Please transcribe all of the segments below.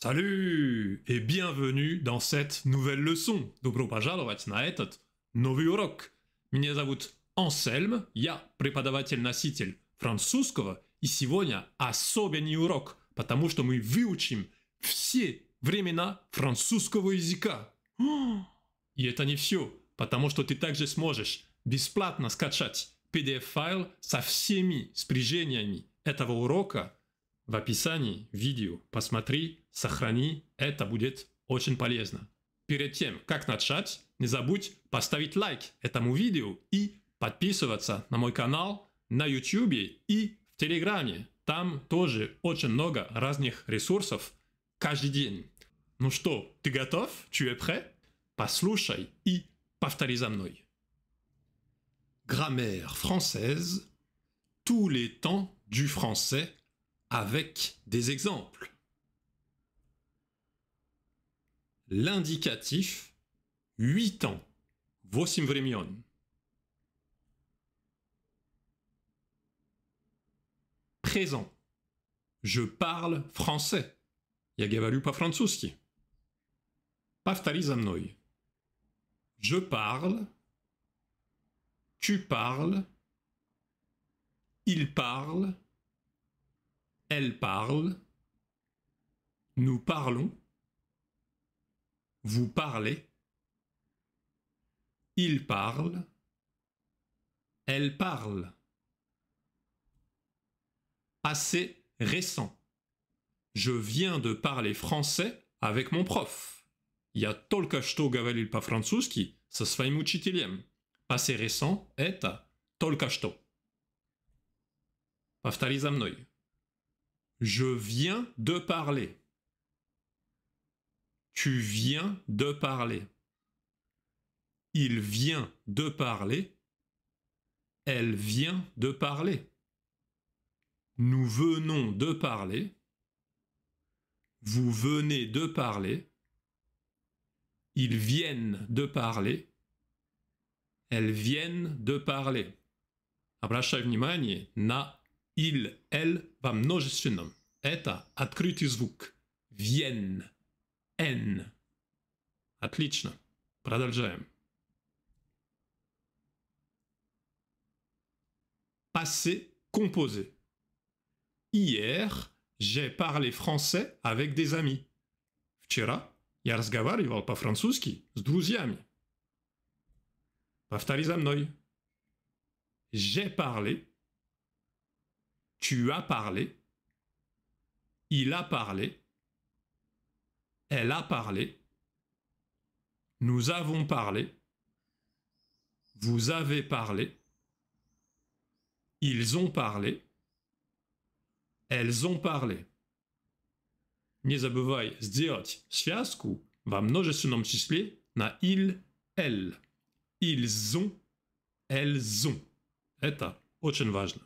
Salut et bienvenue dans cette nouvelle leçon. Добро пожаловать на этот новый урок. Меня зовут Ансельм, я преподаватель-носитель французского, и сегодня особенный урок, потому что мы выучим все времена французского языка. И это не все, потому что ты также сможешь бесплатно скачать PDF-файл со всеми спряжениями этого урока в описании видео. Посмотри, сохрани, это будет очень полезно. Перед тем, как начать, не забудь поставить лайк этому видео и подписываться на мой канал на YouTube и в Телеграме. Там тоже очень много разных ресурсов каждый день. Ну что, ты готов? Tu es prêt? Послушай и повтори за мной. Grammaire française, tous les temps du français avec des exemples. L'indicatif 8 ans, 8 времен. Présent. Je parle français. Я говорю по-французски. Повтори за мной. Je parle. Tu parles. Il parle. Elle parle. Nous parlons. Vous parlez. Il parle. Elle parle. Assez récent. Je viens de parler français avec mon prof. Я только что говорил по-французски со своим учителем. Passé récent – это только что. Повтори за мной. Je viens de parler. Tu viens de parler. Il vient de parler. Elle vient de parler. Nous venons de parler. Vous venez de parler. Ils viennent de parler. Elles viennent de parler. Обращай внимание на il, elle во множественном. Это открытый звук. Viennent. N. Отлично. Продолжаем. Passé composé. Hier, j'ai parlé français avec des amis. Вчера я разговаривал по-французски с друзьями. Повтори за мной. J'ai parlé. Tu as parlé. Il a parlé. Elle a parlé. Nous avons parlé. Vous avez parlé. Ils ont parlé. Elles ont parlé. Не забывай сделать связку во множественном числе на il, elle. Ils ont, elles ont. Это очень важно.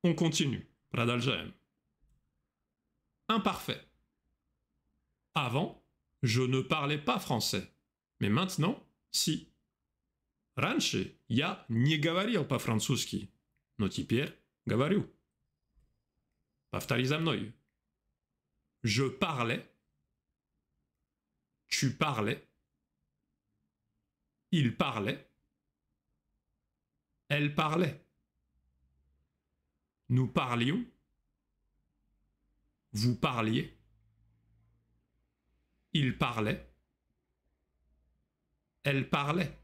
On continue. Продолжаем. Imparfait. Avant, je ne parlais pas français. Mais maintenant, si. Раньше я не говорил по-французски. Но теперь говорю. Повтори за мной. Je parlais. Tu parlais. Il parlait. Elle parlait. Nous parlions. Vous parliez. Il parlait. Elle parlait.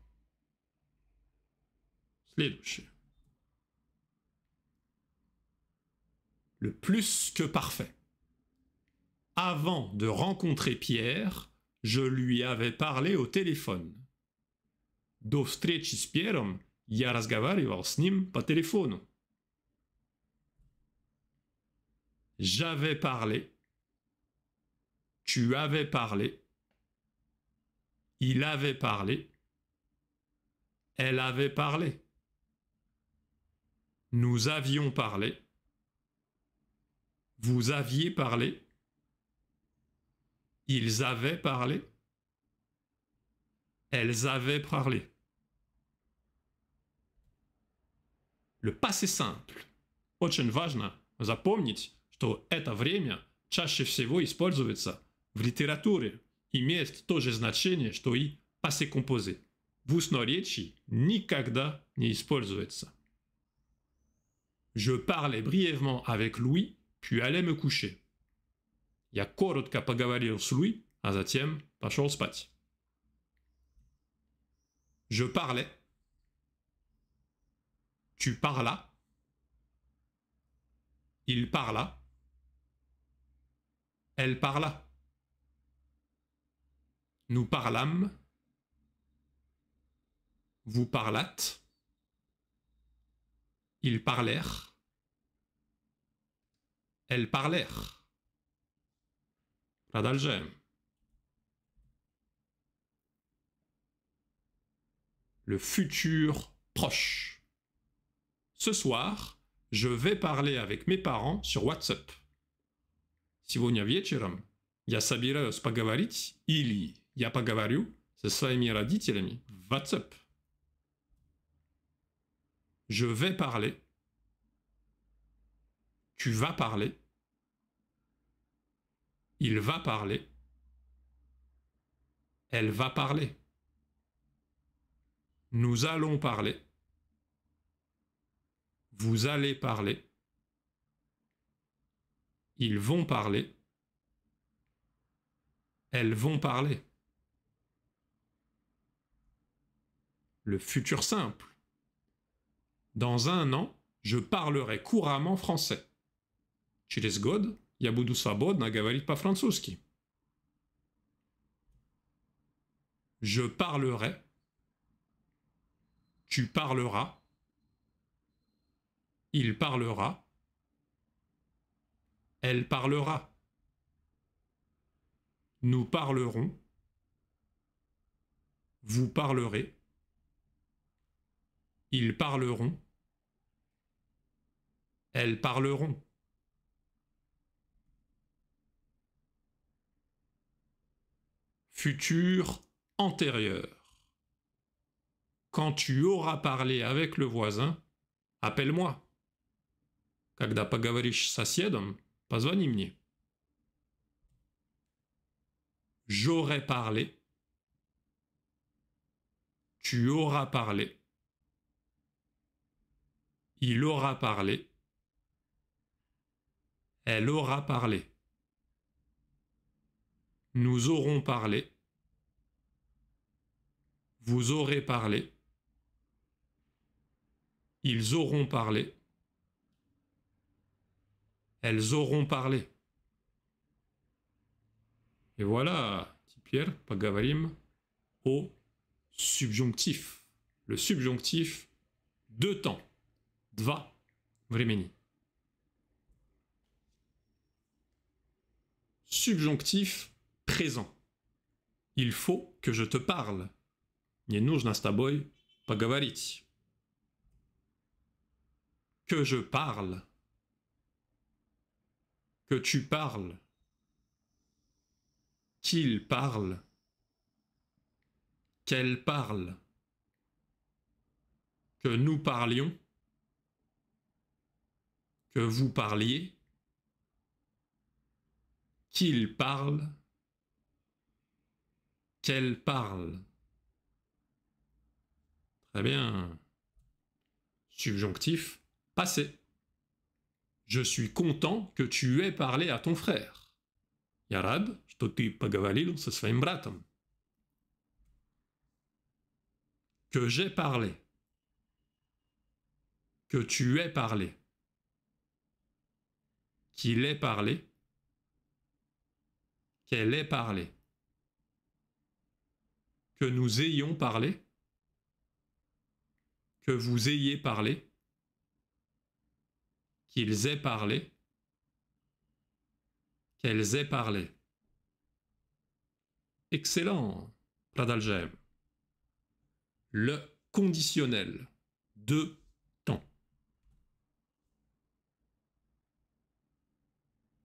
Следующее. Le plus que parfait. Avant de rencontrer Pierre, je lui avais parlé au téléphone. До встречи с Пьером я разговаривал с ним по телефону. J'avais parlé. Tu avais parlé. Il avait parlé. Elle avait parlé. Nous avions parlé. Vous aviez parlé. Ils avaient parlé. Elles avaient parlé. Le passé simple. Очень важно запомнить, что это время чаще всего используется В литературе имеет то же значение, что и passé composé. В устноречии никогда не используется. Je parlais brièvement avec Louis, puis allais me coucher. Я коротко поговорил с Луи, а затем пошел спать. Je parlais. Tu parlas. Il parla. Elle parla. Nous parlâmes. Vous parlâtes. Ils parlèrent. Elles parlèrent. Продолжаем. Le futur proche. Ce soir, je vais parler avec mes parents sur WhatsApp. Сегодня вечером я собираюсь поговорить или я поговорю со своими родителями в WhatsApp. Je vais parler. Tu vas parler. Il va parler. Elle va parler. Nous allons parler. Vous allez parler. Ils vont parler. Elles vont parler. Le futur simple. Dans un an, je parlerai couramment français. Через год я буду свободно говорить по-французски. Je parlerai. Tu parleras. Il parlera. Elle parlera. Nous parlerons. Vous parlerez. Ils parleront. Elles parleront. Futur antérieur. Quand tu auras parlé avec le voisin, appelle-moi. Когда поговоришь с соседом, позвони мне. J'aurais parlé. Tu auras parlé. Il aura parlé. Elle aura parlé. Nous aurons parlé. Vous aurez parlé. Ils auront parlé. Elles auront parlé. Et voilà, теперь поговорим au subjonctif. Le subjonctif de temps. Два времени. Subjonctif présent. Il faut que je te parle. Мне нужно с тобой поговорить. Que je parle. Que tu parles. Qu'il parle. Qu'elle parle. Que nous parlions. Que vous parliez. Qu'il parle. Qu'elle parle. Très bien. Subjonctif passé. Je suis content que tu aies parlé à ton frère. Я рад, что ты поговорил со своим братом. Que j'ai parlé. Que tu aies parlé. Qu'il ait parlé. Qu'elle ait parlé. Que nous ayons parlé. Que vous ayez parlé. Qu'ils aient parlé. Qu'elles aient parlé. Excellent, продолжаем. Le conditionnel de temps.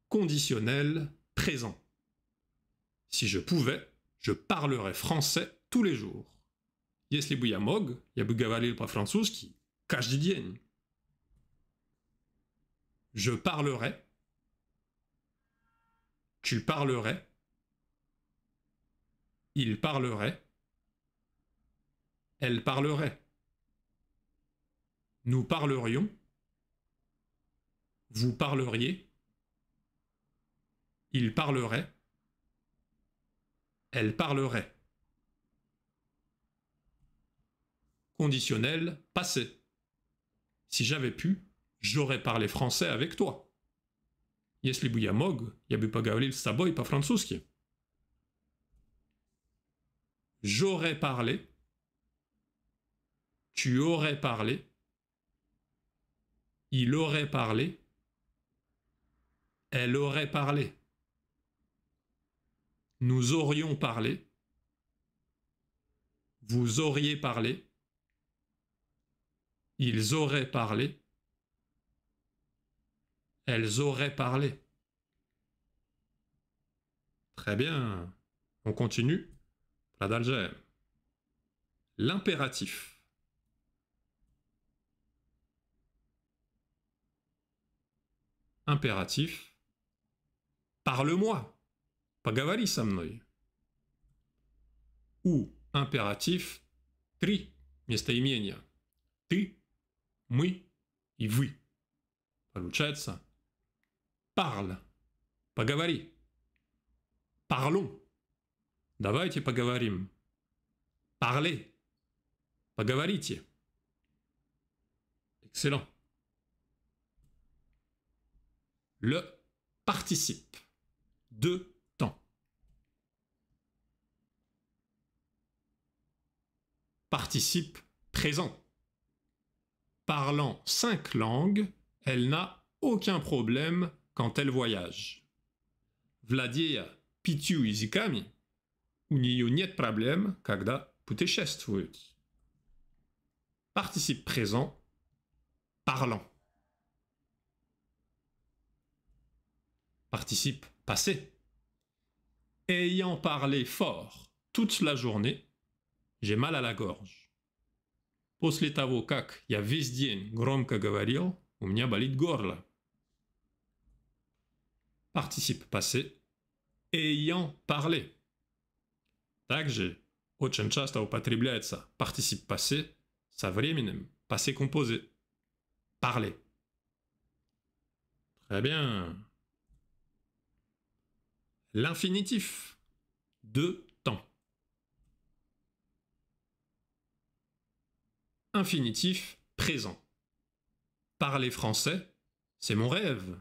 Conditionnel présent. Si je pouvais, je parlerais français tous les jours. Если бы я мог, я бы говорил по-французски каждый день. Je parlerais. Tu parlerais. Il parlerait. Elle parlerait. Nous parlerions. Vous parleriez. Il parlerait. Elle parlerait. Conditionnel passé. Si j'avais pu, j'aurais parlé français avec toi. Если бы я мог, я бы поговорил с тобой по-французски. J'aurais parlé. Tu aurais parlé. Il aurait parlé. Elle aurait parlé. Nous aurions parlé. Vous auriez parlé. Ils auraient parlé. Elles auraient parlé. Très bien. On continue. Продолжаем. L'impératif. Impératif. Parle-moi. Поговори со мной. Ou impératif. Три местоимения. Ты, мы и вы. Получается parle. Поговори. Parlons. Давайте поговорим. Parlez. Поговорите. Excellent. Le participe. De temps. Participe présent. Parlant 5 langues, elle n'a aucun problème quand elle voyage. Владея 5 языками, у нее нет проблем, когда путешествует. Participe présent, parlant. Participe passé. Ayant parlé fort toute la journée, j'ai mal à la gorge. После того, как я весь день громко говорил, у меня болит горло. Participe passé. Ayant parlé. Также очень часто употребляется participe passé со временем passé composé. Parler. Très bien. L'infinitif. De temps. Infinitif présent. Parler français, c'est mon rêve.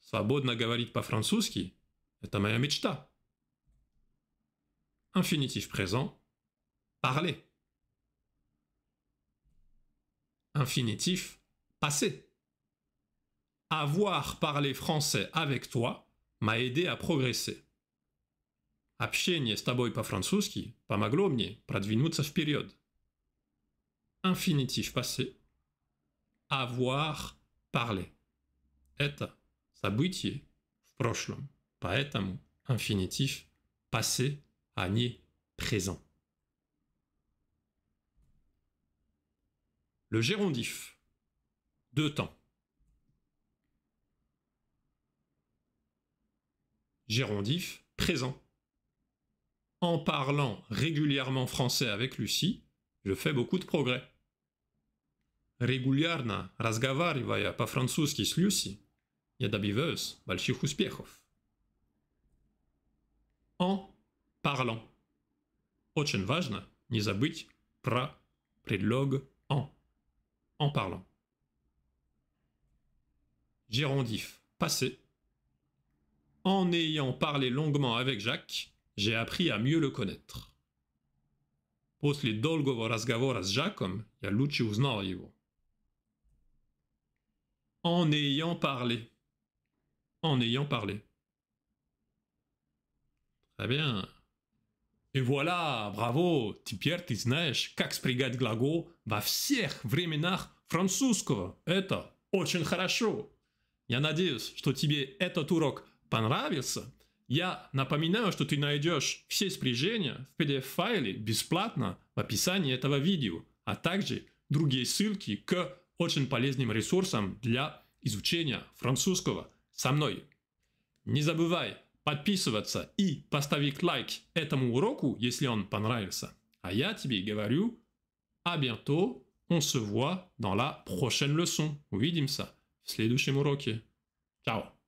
Свободно говорить по-французски, это моя мечта. Infinitif présent. Parler. Infinitif passé. Avoir parlé français avec toi m'a aidé à progresser. Общение с тобой по-французски помогло мне продвинуться вперед. Infinitif passé. Avoir parlé. Это событие в прошлом. Поэтому infinitif passé, а не présent. Le gérondif. De temps. Gérondif présent. En parlant régulièrement français avec Lucie, je fais beaucoup de progrès. Регулярно разговаривая по-французски с Люси, я добиваюсь больших успехов. En parlant. Очень важно не забыть про предлог en. En parlant. Gérondif passé. En ayant parlé longuement avec Jacques, j'ai appris à mieux le connaître. После долгого разговора с Жаком я лучше узнал его. En ayant parlé. En ayant parlé. Très bien. Et voilà, bravo, теперь ты знаешь, как спрягать глагол во всех временах французского. Это очень хорошо. Я надеюсь, что тебе этот урок понравился. Я напоминаю, что ты найдешь все спряжения в PDF-файле бесплатно в описании этого видео, а также другие ссылки к очень полезным ресурсам для изучения французского со мной. Не забывай подписываться и поставить лайк этому уроку, если он понравился. А я тебе говорю, à bientôt, on se voit dans la prochaine leçon. Увидимся в следующем уроке. Ciao.